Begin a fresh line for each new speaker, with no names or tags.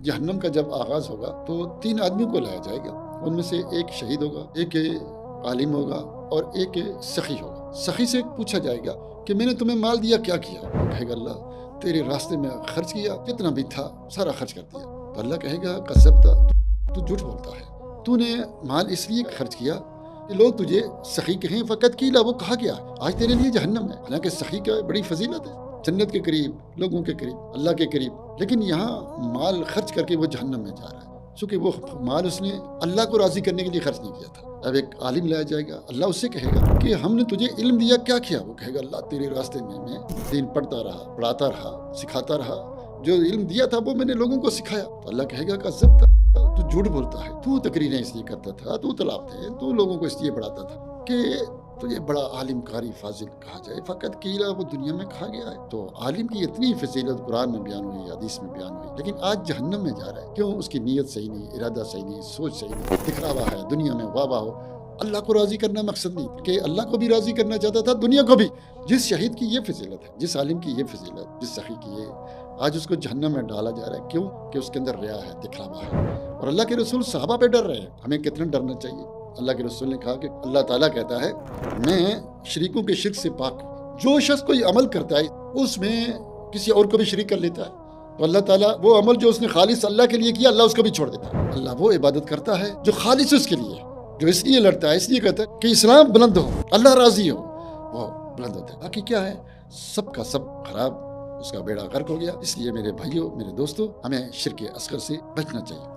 जहन्नम का जब आगाज होगा तो 3 आदमियों को लाया जाएगा। उनमें से एक शहीद होगा, एक आलिम होगा और एक सखी होगा। सखी से पूछा जाएगा कि मैंने तुम्हें माल दिया, क्या किया? वो कहेगा अल्लाह तेरे रास्ते में खर्च किया, जितना भी था सारा खर्च कर दिया। तो अल्लाह कहेगा कज़्ज़ब्ता, तू झूठ बोलता है, तूने माल इसलिए खर्च किया कि लोग तुझे सखी कहें। फ़कत कीला, वो कहा गया आज तेरे लिए जहन्नम है। हालांकि सखी का बड़ी फजीलत है, जन्नत के करीब, लोगों के करीब, अल्लाह के करीब, लेकिन यहाँ माल खर्च करके वो जहन्नम में जा रहा है, चूँकि वो माल उसने अल्लाह को राज़ी करने के लिए खर्च नहीं किया था। अब एक आलिम लाया जाएगा, अल्लाह उससे कहेगा कि हमने तुझे इल्म दिया, क्या किया? वो कहेगा अल्लाह तेरे रास्ते में मैं दीन पढ़ता रहा, पढ़ाता रहा, सिखाता रहा, जो इल्म दिया था वो मैंने लोगों को सिखाया। तो अल्लाह कहेगा कज़्ज़ब्ता, तू झूठ बोलता है, तू तकरीरें इसलिए करता था, तू तलाब थे, तू लोगों को इसलिए पढ़ाता था कि तुझे बड़ा आलिम कारी फाजिल कहा जाए। फ़कत कीला, वो दुनिया में कहा गया है। तो आलिम की इतनी फजीलत कुरान में बयान हुई, हदीस में बयान हुई, लेकिन आज जहन्नम में जा रहा है। क्यों? उसकी नीयत सही नहीं, इरादा सही नहीं, सोच सही नहीं, दिखलावा है, दुनिया में वाह वाह हो। अल्लाह को राज़ी करना मकसद नहीं कि अल्लाह को भी राज़ी करना चाहता था, दुनिया को भी। जिस शहीद की ये फजीलत है, जिस आलिम की ये फजीलत, जिस सखी की ये, आज उसको जहन्नम में डाला जा रहा है। क्यों? कि उसके अंदर रिया है, दिखलावा है। और अल्लाह के रसूल सहाबा पे डर रहे हैं, हमें कितना डरना चाहिए। अल्लाह के रसूल ने कहा कि अल्लाह ताला कहता है मैं शरीकों के शिर्क से पाक हूं। जो शख्स कोई अमल करता है उसमें किसी और को भी शरीक कर लेता है तो अल्लाह ताला वो अमल जो उसने खालिस अल्लाह के लिए किया, अल्लाह उसको भी छोड़ देता है। अल्लाह वो इबादत करता है जो खालिस उसके लिए, जो इसलिए लड़ता है, इसलिए कहता है कि इस्लाम बुलंद हो, अल्लाह राजी हो, वो बुलंद होता है। बाकी क्या है, सब का सब खराब, उसका बेड़ा गर्क हो गया। इसलिए मेरे भाइयों, मेरे दोस्तों, हमें शिर्क असगर से बचना चाहिए।